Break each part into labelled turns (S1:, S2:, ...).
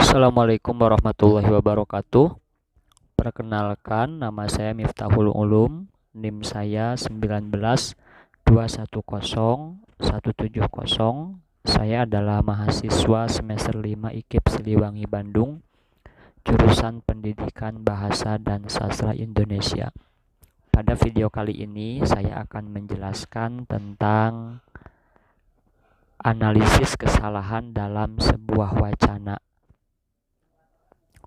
S1: Assalamualaikum warahmatullahi wabarakatuh. Perkenalkan, nama saya Miftahul Ulum. NIM saya 19210170170. Saya adalah mahasiswa semester 5 IKIP Siliwangi Bandung, jurusan Pendidikan Bahasa dan Sastra Indonesia. Pada video kali ini saya akan menjelaskan tentang analisis kesalahan dalam sebuah wacana.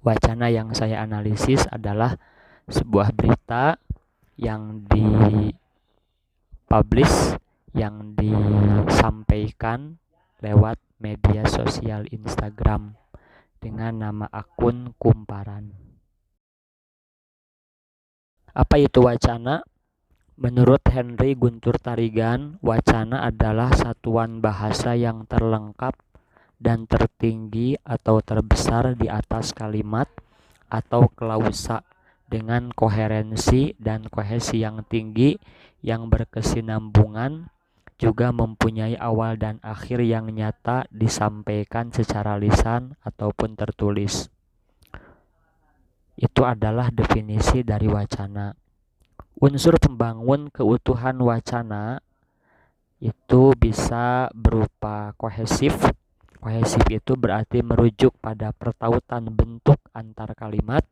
S1: Wacana yang saya analisis adalah sebuah berita yang dipublish, yang disampaikan lewat media sosial Instagram dengan nama akun Kumparan. Apa itu wacana? Menurut Henry Guntur Tarigan, wacana adalah satuan bahasa yang terlengkap dan tertinggi atau terbesar di atas kalimat atau klausa dengan koherensi dan kohesi yang tinggi, yang berkesinambungan, juga mempunyai awal dan akhir yang nyata, disampaikan secara lisan ataupun tertulis. Itu adalah definisi dari wacana. Unsur pembangun keutuhan wacana itu bisa berupa kohesif. Kohesif itu berarti merujuk pada pertautan bentuk antar kalimat.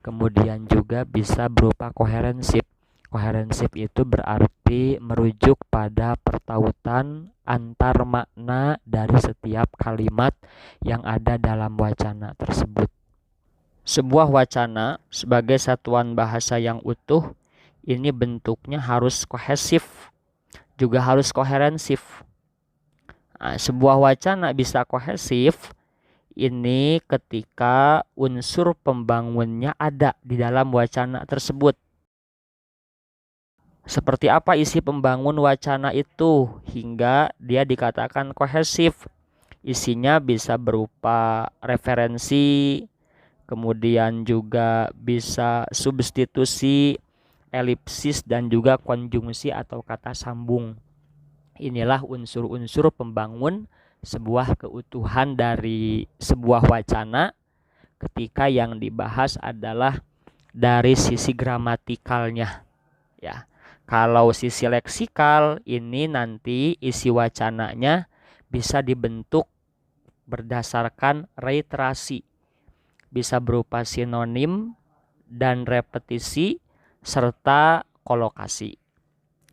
S1: Kemudian juga bisa berupa koherensif. Koherensif itu berarti merujuk pada pertautan antar makna dari setiap kalimat yang ada dalam wacana tersebut. Sebuah wacana sebagai satuan bahasa yang utuh, ini bentuknya harus kohesif, juga harus koherensif. Nah, sebuah wacana bisa kohesif ini ketika unsur pembangunnya ada di dalam wacana tersebut. Seperti apa isi pembangun wacana itu hingga dia dikatakan kohesif? Isinya bisa berupa referensi, kemudian juga bisa substitusi, elipsis, dan juga konjungsi atau kata sambung. Inilah unsur-unsur pembangun sebuah keutuhan dari sebuah wacana ketika yang dibahas adalah dari sisi gramatikalnya. Ya, kalau sisi leksikal ini nanti isi wacananya bisa dibentuk berdasarkan reiterasi, bisa berupa sinonim dan repetisi serta kolokasi.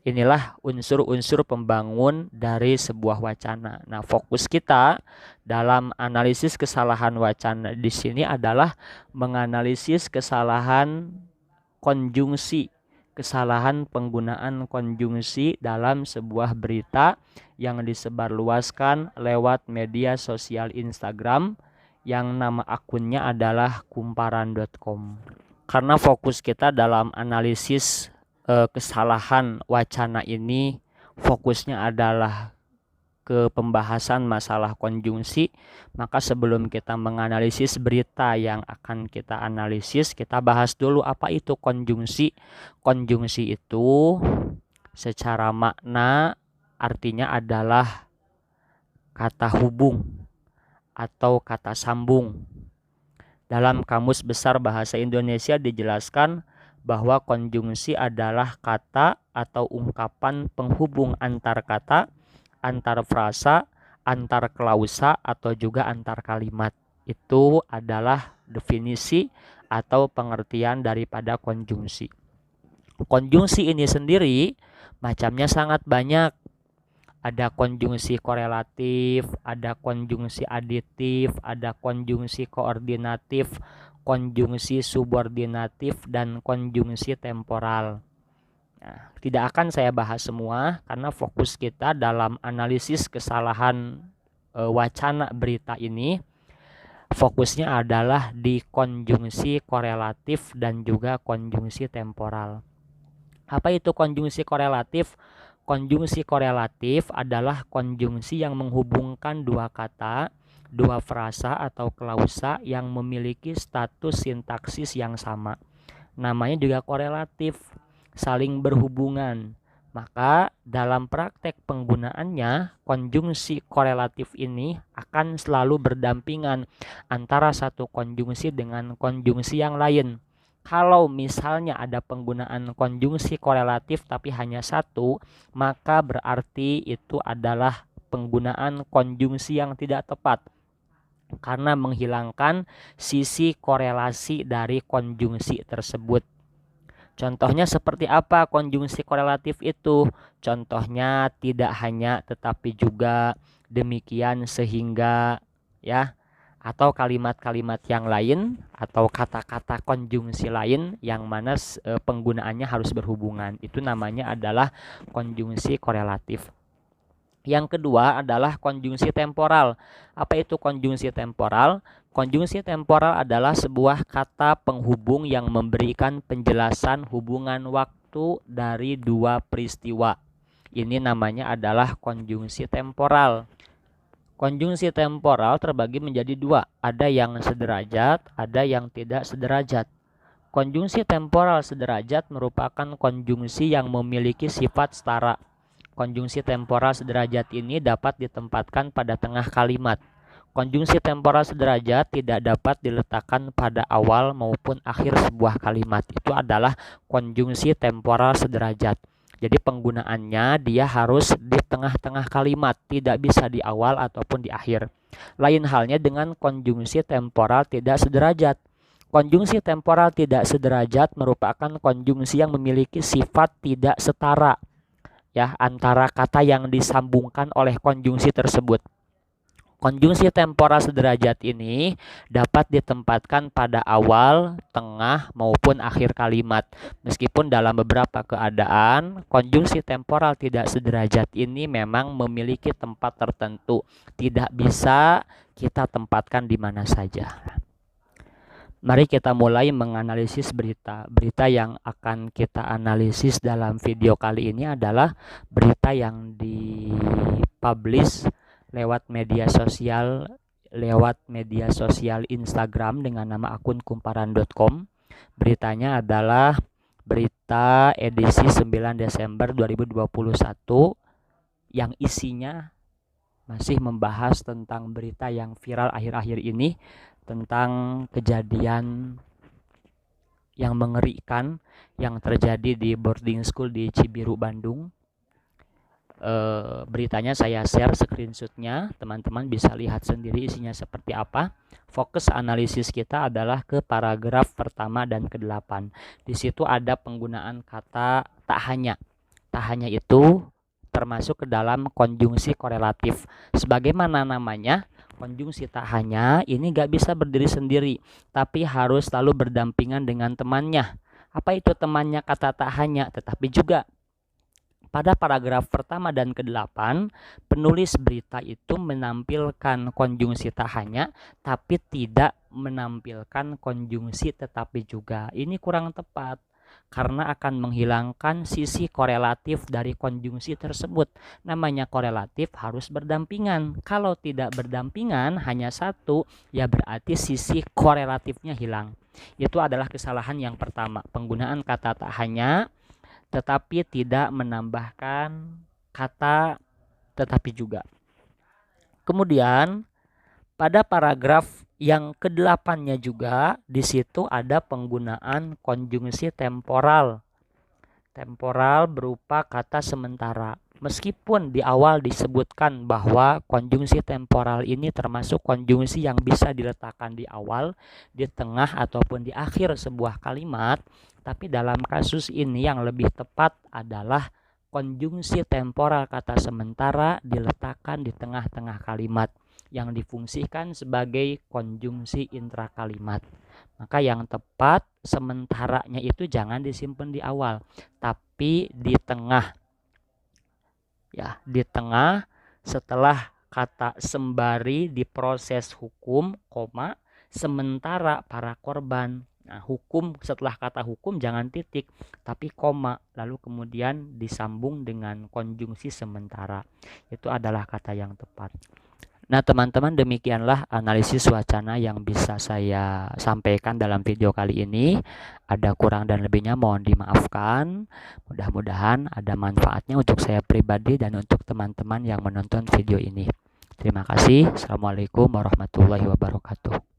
S1: Inilah unsur-unsur pembangun dari sebuah wacana. Nah, fokus kita dalam analisis kesalahan wacana di sini adalah menganalisis kesalahan konjungsi, kesalahan penggunaan konjungsi dalam sebuah berita yang disebarluaskan lewat media sosial Instagram yang nama akunnya adalah kumparan.com. Karena fokus kita dalam analisis kesalahan wacana ini, fokusnya adalah ke pembahasan masalah konjungsi, maka sebelum kita menganalisis berita yang akan kita analisis, kita bahas dulu apa itu konjungsi. Konjungsi itu secara makna artinya adalah kata hubung atau kata sambung. Dalam Kamus Besar Bahasa Indonesia dijelaskan bahwa konjungsi adalah kata atau ungkapan penghubung antar kata, antar frasa, antar klausa, atau juga antar kalimat. Itu adalah definisi atau pengertian daripada konjungsi. Konjungsi ini sendiri macamnya sangat banyak. Ada konjungsi korelatif, ada konjungsi aditif, ada konjungsi koordinatif, konjungsi subordinatif, dan konjungsi temporal. Nah, tidak akan saya bahas semua karena fokus kita dalam analisis kesalahan wacana berita ini, fokusnya adalah di konjungsi korelatif dan juga konjungsi temporal. Apa itu konjungsi korelatif? Konjungsi korelatif adalah konjungsi yang menghubungkan dua kata, dua frasa atau klausa yang memiliki status sintaksis yang sama. Namanya juga korelatif, saling berhubungan. Maka dalam praktek penggunaannya, konjungsi korelatif ini akan selalu berdampingan antara satu konjungsi dengan konjungsi yang lain. Kalau misalnya ada penggunaan konjungsi korelatif tapi hanya satu, maka berarti itu adalah penggunaan konjungsi yang tidak tepat karena menghilangkan sisi korelasi dari konjungsi tersebut. Contohnya seperti apa konjungsi korelatif itu? Contohnya tidak hanya tetapi juga, demikian sehingga, ya, atau kalimat-kalimat yang lain atau kata-kata konjungsi lain yang mana penggunaannya harus berhubungan. Itu namanya adalah konjungsi korelatif. Yang kedua adalah konjungsi temporal. Apa itu konjungsi temporal? Konjungsi temporal adalah sebuah kata penghubung yang memberikan penjelasan hubungan waktu dari dua peristiwa. Ini namanya adalah konjungsi temporal. Konjungsi temporal terbagi menjadi dua, ada yang sederajat, ada yang tidak sederajat. Konjungsi temporal sederajat merupakan konjungsi yang memiliki sifat setara. Konjungsi temporal sederajat ini dapat ditempatkan pada tengah kalimat. Konjungsi temporal sederajat tidak dapat diletakkan pada awal maupun akhir sebuah kalimat. Itu adalah konjungsi temporal sederajat. Jadi penggunaannya dia harus di tengah-tengah kalimat, tidak bisa di awal ataupun di akhir. Lain halnya dengan konjungsi temporal tidak sederajat. Konjungsi temporal tidak sederajat merupakan konjungsi yang memiliki sifat tidak setara, ya, antara kata yang disambungkan oleh konjungsi tersebut. Konjungsi temporal sederajat ini dapat ditempatkan pada awal, tengah, maupun akhir kalimat. Meskipun dalam beberapa keadaan, konjungsi temporal tidak sederajat ini memang memiliki tempat tertentu, tidak bisa kita tempatkan di mana saja. Mari kita mulai menganalisis berita. Berita yang akan kita analisis dalam video kali ini adalah berita yang dipublish lewat media sosial Instagram dengan nama akun kumparan.com. Beritanya adalah berita edisi 9 Desember 2021 yang isinya masih membahas tentang berita yang viral akhir-akhir ini tentang kejadian yang mengerikan yang terjadi di boarding school di Cibiru, Bandung. Beritanya saya share screenshotnya, teman-teman bisa lihat sendiri isinya seperti apa. Fokus analisis kita adalah ke paragraf pertama dan ke-8. Di situ ada penggunaan kata tak hanya. Tak hanya itu termasuk ke dalam konjungsi korelatif. Sebagaimana namanya, konjungsi tak hanya ini gak bisa berdiri sendiri, tapi harus selalu berdampingan dengan temannya. Apa itu temannya kata tak hanya? Tetapi juga pada paragraf pertama dan ke-8, penulis berita itu menampilkan konjungsi tak hanya, tapi tidak menampilkan konjungsi tetapi juga. Ini kurang tepat, karena akan menghilangkan sisi korelatif dari konjungsi tersebut. Namanya korelatif harus berdampingan. Kalau tidak berdampingan, hanya satu, ya berarti sisi korelatifnya hilang. Itu adalah kesalahan yang pertama, penggunaan kata tak hanya tetapi tidak menambahkan kata tetapi juga. Kemudian pada paragraf yang ke-8-nya juga di situ ada penggunaan konjungsi temporal. Temporal berupa kata sementara. Meskipun di awal disebutkan bahwa konjungsi temporal ini termasuk konjungsi yang bisa diletakkan di awal, di tengah ataupun di akhir sebuah kalimat, tapi dalam kasus ini yang lebih tepat adalah konjungsi temporal kata sementara diletakkan di tengah-tengah kalimat yang difungsikan sebagai konjungsi intrakalimat. Maka yang tepat sementaranya itu jangan disimpan di awal, tapi di tengah. Ya, di tengah setelah kata sembari diproses hukum, koma, sementara para korban. Nah, hukum setelah kata hukum jangan titik, tapi koma, lalu kemudian disambung dengan konjungsi sementara. Itu adalah kata yang tepat. Nah, teman-teman, demikianlah analisis wacana yang bisa saya sampaikan dalam video kali ini. Ada kurang dan lebihnya mohon dimaafkan. Mudah-mudahan ada manfaatnya untuk saya pribadi dan untuk teman-teman yang menonton video ini. Terima kasih. Assalamualaikum warahmatullahi wabarakatuh.